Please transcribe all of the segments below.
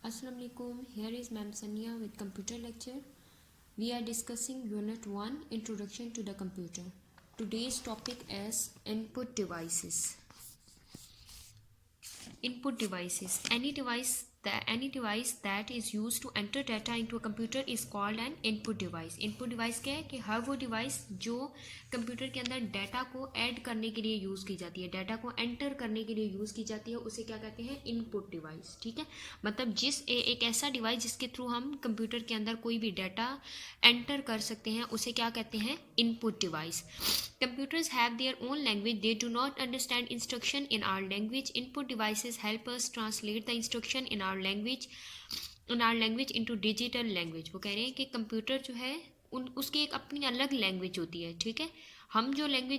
Assalamu alaikum. Here is Ma'am Sania with computer lecture. We are discussing Unit 1 Introduction to the Computer. Today's topic is input devices. Input devices. Any device that is used to enter data into a computer is called an input device. Input device क्या है कि हर वो device जो computer के अंदर data को add करने के लिए यूज़ की जाती है, डाटा को एंटर करने के लिए यूज़ की जाती है, उसे क्या कहते हैं? Input device. ठीक है, मतलब एक ऐसा डिवाइस जिसके थ्रू हम कंप्यूटर के अंदर कोई भी डाटा एंटर कर सकते हैं, उसे क्या कहते हैं? Input device. Computers have their own language. They do not understand instruction in our language. Input devices help us translate the instruction in our language into digital language. वो कह रहे हैं कि कंप्यूटर जो है उसकी एक अपनी अलग लैंग्वेज होती है. ठीक है, हम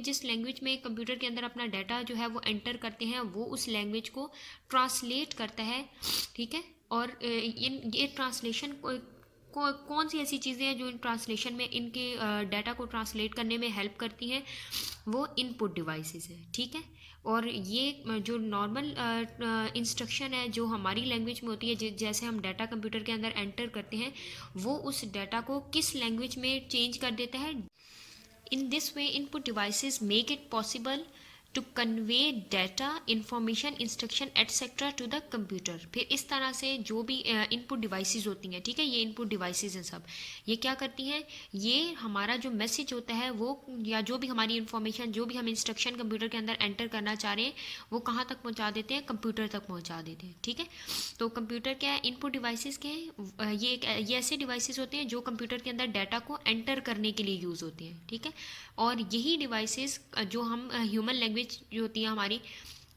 जिस लैंग्वेज में कंप्यूटर के अंदर अपना डाटा जो है वो एंटर करते हैं, वो उस लैंग्वेज को ट्रांसलेट करता है. ठीक है, और ये ट्रांसलेशन कौन सी ऐसी चीज़ें हैं जो इन ट्रांसलेशन में इनके डाटा को ट्रांसलेट करने में हेल्प करती हैं? वो इनपुट डिवाइसेस है. ठीक है, और ये जो नॉर्मल इंस्ट्रक्शन है जो हमारी लैंग्वेज में होती है, जैसे हम डाटा कंप्यूटर के अंदर एंटर करते हैं, वो उस डाटा को किस लैंग्वेज में चेंज कर देता है. In this way input devices make it possible to convey data, information, instruction etcetera to the computer. फिर इस तरह से जो भी इनपुट डिवाइसेस होती हैं, ठीक है, ये इनपुट डिवाइसेस हैं सब, ये क्या करती हैं? ये हमारा जो मैसेज होता है वो, या जो भी हमारी इंफॉर्मेशन, जो भी हम इंस्ट्रक्शन कंप्यूटर के अंदर एंटर करना चाह रहे हैं, वो कहाँ तक पहुँचा देते हैं? कंप्यूटर तक पहुँचा देते हैं. ठीक है, तो कंप्यूटर क्या है? इनपुट डिवाइसेस क्या है? ये ऐसे डिवाइसेस होते हैं जो कंप्यूटर के अंदर डाटा को एंटर करने के लिए यूज़ होते हैं. ठीक है, और यही डिवाइसेस जो हम ह्यूमन लैंग्वेज जो होती है हमारी,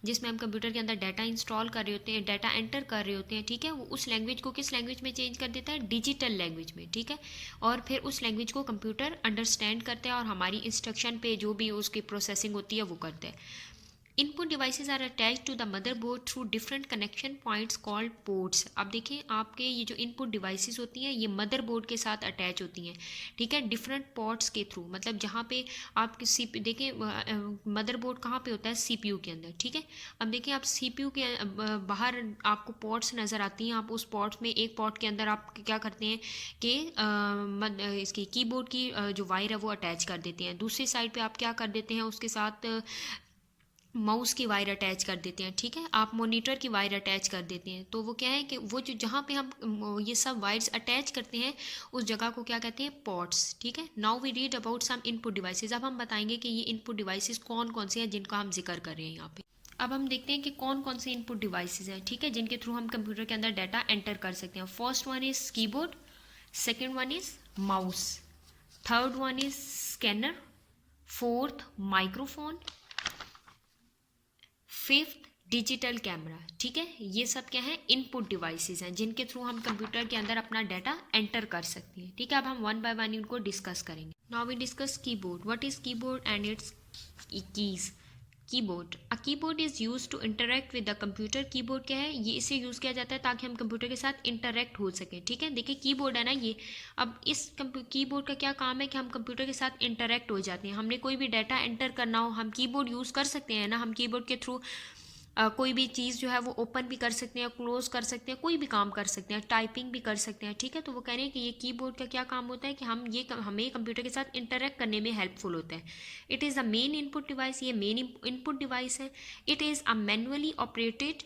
जिसमें हम कंप्यूटर के अंदर डाटा इंस्टॉल कर रहे होते हैं, डाटा एंटर कर रहे होते हैं, ठीक है, वो उस लैंग्वेज को किस लैंग्वेज में चेंज कर देता है? डिजिटल लैंग्वेज में. ठीक है, और फिर उस लैंग्वेज को कंप्यूटर अंडरस्टैंड करता है और हमारी इंस्ट्रक्शन पे जो भी उसकी प्रोसेसिंग होती है वो करता है. Input devices are attached to the motherboard through different connection points called ports. अब देखिए, आपके ये जो इनपुट डिवाइसेस होती हैं, ये मदरबोर्ड के साथ अटैच होती हैं. ठीक है, डिफरेंट पोर्ट्स के थ्रू, मतलब जहाँ पे आप देखिए मदरबोर्ड कहाँ पे होता है? सीपीयू के अंदर. ठीक है, अब देखिए आप सीपीयू के बाहर आपको पोर्ट्स नज़र आती हैं. आप उस पोर्ट्स में एक पोर्ट के अंदर आप क्या करते हैं कि इसकी कीबोर्ड की जो वायर है वो अटैच कर देते हैं. दूसरी साइड पे आप क्या कर देते हैं? उसके साथ माउस की वायर अटैच कर देते हैं. ठीक है, आप मॉनिटर की वायर अटैच कर देते हैं. तो वो क्या है कि वो जो जहाँ पे हम ये सब वायर्स अटैच करते हैं, उस जगह को क्या कहते हैं? पोर्ट्स. ठीक है, now we read about some input devices. अब हम बताएंगे कि ये इनपुट डिवाइसेस कौन कौन से हैं जिनका हम जिक्र कर रहे हैं यहाँ पे. अब हम देखते हैं कि कौन कौन से इनपुट डिवाइसेस हैं, ठीक है, जिनके थ्रू हम कंप्यूटर के अंदर डाटा एंटर कर सकते हैं. First one is keyboard, second one is mouse, third one is scanner, fourth microphone, fifth digital camera. ठीक है, ये सब क्या है? इनपुट डिवाइसेस हैं जिनके थ्रू हम कंप्यूटर के अंदर अपना डाटा एंटर कर सकते हैं. ठीक है, अब हम वन बाय वन इनको डिस्कस करेंगे. Now we discuss keyboard. What is keyboard and its keys. Keyboard, a keyboard is use to interact with the computer. Keyboard क्या है? ये इसे यूज़ किया जाता है ताकि हम कंप्यूटर के साथ इंटरेक्ट हो सके. ठीक है, देखिए कीबोर्ड है ना ये. अब इस कीबोर्ड का क्या काम है कि हम कंप्यूटर के साथ इंटरेक्ट हो जाते हैं. हमने कोई भी डाटा एंटर करना हो, हम कीबोर्ड यूज़ कर सकते हैं ना. हम कीबोर्ड के थ्रू कोई भी चीज़ जो है वो ओपन भी कर सकते हैं, क्लोज कर सकते हैं, कोई भी काम कर सकते हैं, टाइपिंग भी कर सकते हैं. ठीक है, तो वो कह रहे हैं कि ये कीबोर्ड का क्या काम होता है कि हमें कंप्यूटर के साथ इंटरेक्ट करने में हेल्पफुल होता है. It is a main input device. ये मेन इनपुट डिवाइस है. It is a manually operated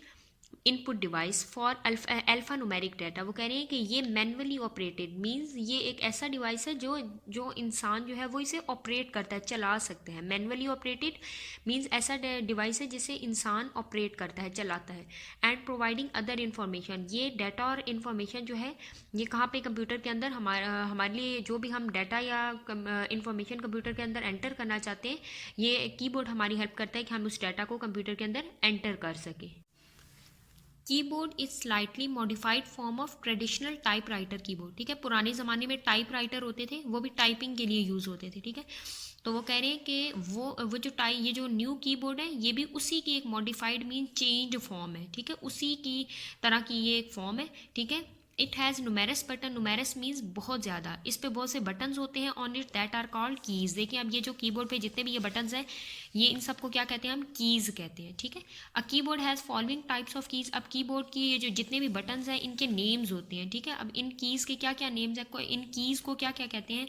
input device for alpha numeric data. वो कह रहे हैं कि ये मैनुअली ऑपरेटेड मींस ये एक ऐसा डिवाइस है जो इंसान जो है वो इसे ऑपरेट करता है, चला सकते हैं. मैनुअली ऑपरेटेड मींस ऐसा डिवाइस है जिसे इंसान ऑपरेट करता है, चलाता है. And providing other information. ये डाटा और इन्फॉर्मेशन जो है ये कहाँ पे? कंप्यूटर के अंदर हमारे लिए जो भी हम डाटा या इन्फॉर्मेशन कंप्यूटर के अंदर एंटर करना चाहते हैं, ये कीबोर्ड हमारी हेल्प करता है कि हम उस डाटा को कंप्यूटर के अंदर एंटर कर सकें. Keyboard is slightly modified form of traditional typewriter keyboard. ठीक है, पुराने ज़माने में टाइपराइटर होते थे, वो भी टाइपिंग के लिए यूज़ होते थे. ठीक है, तो वो कह रहे हैं कि वो जो ये जो न्यू कीबोर्ड है ये भी उसी की एक मॉडिफाइड मीन चेंज फॉर्म है. ठीक है, उसी की तरह की ये एक फॉर्म है. ठीक है, it has numerous button, numerous means बहुत ज़्यादा, इस पे बहुत से बटन्स होते हैं on it that are called keys. देखिए अब ये जो कीबोर्ड पे जितने भी ये बटन्स हैं, ये इन सबको क्या कहते हैं, हम कीज़ कहते हैं, ठीक है। A keyboard has following types of keys. अब कीबोर्ड की ये जो जितने भी बटन्स हैं इनके नेम्स होते हैं, ठीक है। अब इन कीज़ के क्या क्या नेम्स हैं, इन कीज़ को क्या क्या कहते हैं।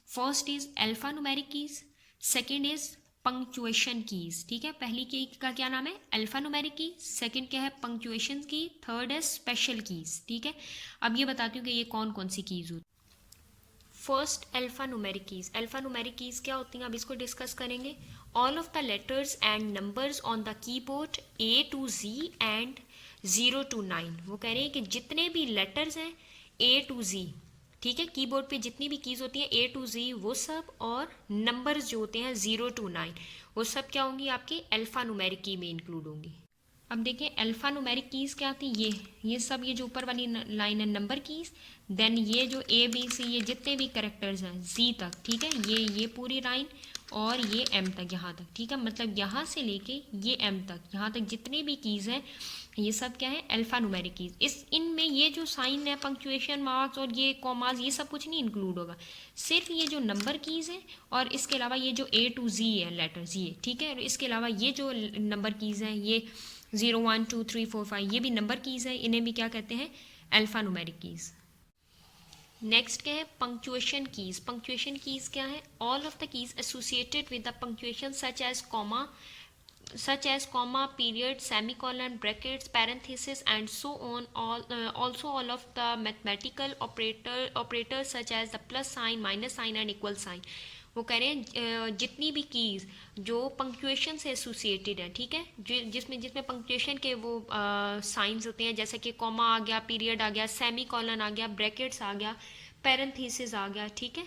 First is alpha numeric keys, second is punctuation keys, ठीक है। पहली की का क्या नाम है, अल्फा न्यूमेरिक की, सेकंड क्या है, पंक्चुएशन की, थर्ड है स्पेशल कीज, ठीक है। अब ये बताती हूँ कि ये कौन कौन सी कीज होती है। First alpha numeric keys. Alpha numeric keys क्या होती हैं, अब इसको डिस्कस करेंगे। All of the letters and numbers on the keyboard A to Z and 0 to 9। वो कह रहे हैं कि जितने भी लेटर्स हैं A to Z, ठीक है, कीबोर्ड पे जितनी भी कीज होती हैं A to Z वो सब, और नंबर्स जो होते हैं 0 to 9 वो सब क्या होंगी, आपकी अल्फा न्यूमेरिक की में इंक्लूड होंगी। अब देखें अल्फा न्यूमेरिक कीज क्या आती है, ये सब, ये जो ऊपर वाली लाइन है नंबर कीज, देन ये जो ABC, ये जितने भी करेक्टर्स हैं Z तक, ठीक है, ये पूरी लाइन, और ये M तक, यहाँ तक, ठीक है। मतलब यहाँ से लेके ये M तक, यहाँ तक जितनी भी कीज हैं ये सब क्या है, अल्फा न्यूमेरिक कीज। इनमें ये जो साइन है, पंक्चुएशन मार्क्स और ये कॉमाज, ये सब कुछ नहीं इंक्लूड होगा, सिर्फ ये जो नंबर कीज है, और इसके अलावा ये जो A to Z है लेटर्स, ये ठीक है। और इसके अलावा ये जो नंबर कीज हैं, ये 0 1 2 3 4 5, ये भी नंबर कीज है, इन्हें भी क्या कहते हैं, अल्फा न्यूमेरिक कीज। नेक्स्ट क्या है, पंक्चुएशन कीज। पंक्चुएशन कीज क्या है, all of the keys associated with the punctuation such as comma, period, semicolon, brackets, parenthesis, and so on. Also all of the mathematical operators such as the plus sign, minus sign, and equal sign. वो कह रहे हैं जितनी भी keys जो punctuation से associated है, ठीक है, जिसमें पंक्चुएशन के वो साइंस होते हैं, जैसे कि कॉमा आ गया, पीरियड आ गया, सेमी कॉलन आ गया, ब्रैकेट्स आ गया, पैरेंथेसिस आ गया, ठीक है,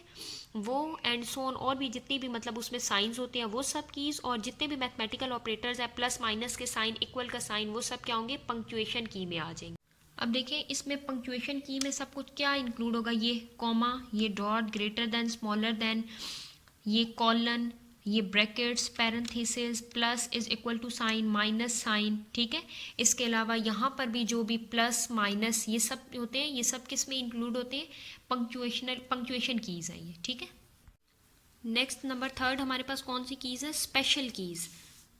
वो एंड सो ऑन, और भी जितनी भी मतलब उसमें साइंस होते हैं वो सब कीज, और जितने भी मैथमेटिकल ऑपरेटर्स हैं, प्लस माइनस के साइन, इक्वल का साइन, वो सब क्या होंगे, पंक्चुएशन की में आ जाएंगे। अब देखिए इसमें पंक्चुएशन की में सब कुछ क्या इंक्लूड होगा, ये कॉमा, ये dot, greater than, smaller than, ये कॉलन, ये brackets, parenthesis, plus is equal to sign, minus sign, ठीक है। इसके अलावा यहाँ पर भी जो भी प्लस माइनस ये सब होते हैं, ये सब किस में इंक्लूड होते हैं, पंक्चुएशन कीज है ये, ठीक है। नेक्स्ट नंबर थर्ड हमारे पास कौन सी कीज है, special keys.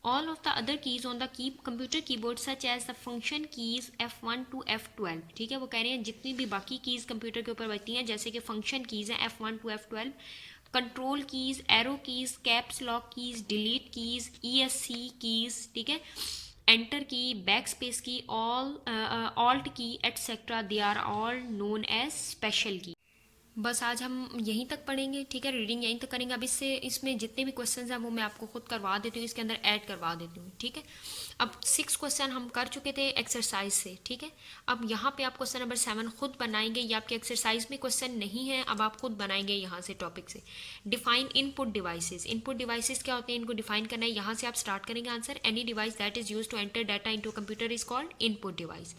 All of the other keys on the computer keyboard such as the function keys F1 to F12, ठीक है। वो कह रहे हैं जितनी भी बाकी कीज कंप्यूटर के ऊपर बचती हैं, जैसे कि फंक्शन कीज है F1 to F12, control keys, arrow keys, caps lock keys, delete keys, ESC keys, ठीक है, enter key, back space key, alt key, etcetera, they are all known as special key. बस आज हम यहीं तक पढ़ेंगे, ठीक है, रीडिंग यहीं तक करेंगे। अब इसमें जितने भी क्वेश्चंस हैं वो मैं आपको खुद करवा देती हूँ, इसके अंदर ऐड करवा देती हूँ, ठीक है। अब 6 क्वेश्चन हम कर चुके थे एक्सरसाइज से, ठीक है। अब यहाँ पे आप क्वेश्चन नंबर 7 खुद बनाएंगे, ये आपके एक्सरसाइज में क्वेश्चन नहीं है, अब आप खुद बनाएंगे यहाँ से टॉपिक से। Define input devices. Input devices क्या होते हैं, इनको डिफाइन करना है, यहाँ से आप स्टार्ट करेंगे answer. Any device that is use to enter data into computer is called input device.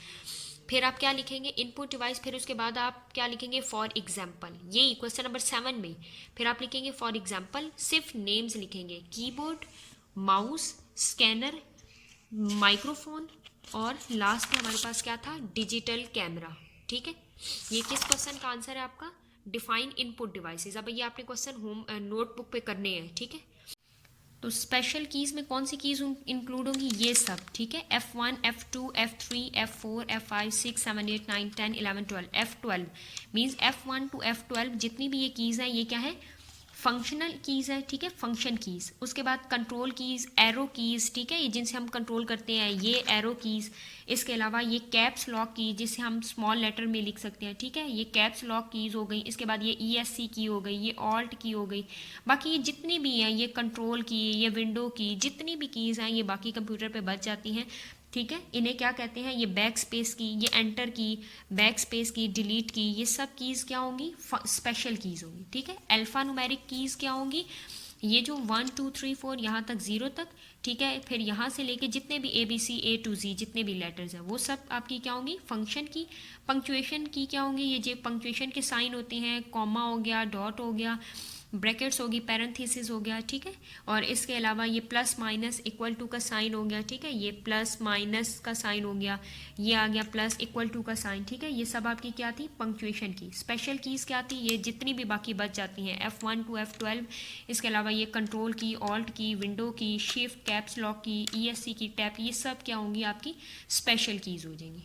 फिर आप क्या लिखेंगे, इनपुट डिवाइस, फिर उसके बाद आप क्या लिखेंगे, फॉर एग्जाम्पल, यही क्वेश्चन नंबर 7 में। फिर आप लिखेंगे फॉर एग्जाम्पल, सिर्फ नेम्स लिखेंगे, कीबोर्ड, माउस, स्कैनर, माइक्रोफोन, और लास्ट में हमारे पास क्या था, डिजिटल कैमरा, ठीक है। ये किस क्वेश्चन का आंसर है आपका, डिफाइन इनपुट डिवाइसेस। अब ये आपने क्वेश्चन होम नोटबुक पे करने हैं, ठीक है। तो स्पेशल कीज में कौन सी कीज इंक्लूड होंगी, ये सब, ठीक है, F1, F2, F3, F4, F5, 6, 7, 8, 9, 10, 11, 12, F12 means F1 to F12 जितनी भी ये कीज हैं ये क्या है, फंक्शनल कीज है, ठीक है, फंक्शन कीज। उसके बाद कंट्रोल कीज, एरो कीज, ठीक है, ये जिनसे हम कंट्रोल करते हैं, ये एरो कीज। इसके अलावा ये कैप्स लॉक की, जिसे हम स्मॉल लेटर में लिख सकते हैं, ठीक है, ये कैप्स लॉक कीज हो गई। इसके बाद ये ESC की हो गई, ये ऑल्ट की हो गई। बाकी ये जितनी भी हैं, ये कंट्रोल की, ये विंडो की, जितनी भी कीज हैं ये बाकी कंप्यूटर पे बच जाती हैं, ठीक है। इन्हें क्या कहते हैं, ये बैक स्पेस की, ये एंटर की, बैक स्पेस की, डिलीट की, ये सब कीज क्या होंगी, स्पेशल कीज होंगी, ठीक है। अल्फा न्यूमेरिक कीज क्या होंगी, ये जो 1 2 3 4 यहाँ तक 0 तक, ठीक है। फिर यहाँ से लेके जितने भी ABC A to Z जितने भी लेटर्स हैं वो सब आपकी क्या होंगी, फंक्शन की। पंक्चुएशन की क्या होंगी, ये जो पंक्चुएशन के साइन होते हैं, कॉमा हो गया, डॉट हो गया, ब्रैकेट्स होगी, पैरेंथेसिस हो गया, ठीक है। और इसके अलावा ये प्लस माइनस इक्वल टू का साइन हो गया, ठीक है, ये प्लस माइनस का साइन हो गया, ये आ गया प्लस इक्वल टू का साइन, ठीक है। ये सब आपकी क्या थी, पंक्चुएशन की। स्पेशल कीज़ क्या थी, ये जितनी भी बाकी बच जाती हैं F1 to F12। इसके अलावा ये कंट्रोल की, ऑल्ट की, विंडो की, शिफ्ट, कैप्स लॉक की, ESC की, टैप, ये सब क्या होंगी आपकी स्पेशल कीज़ हो जाएंगी।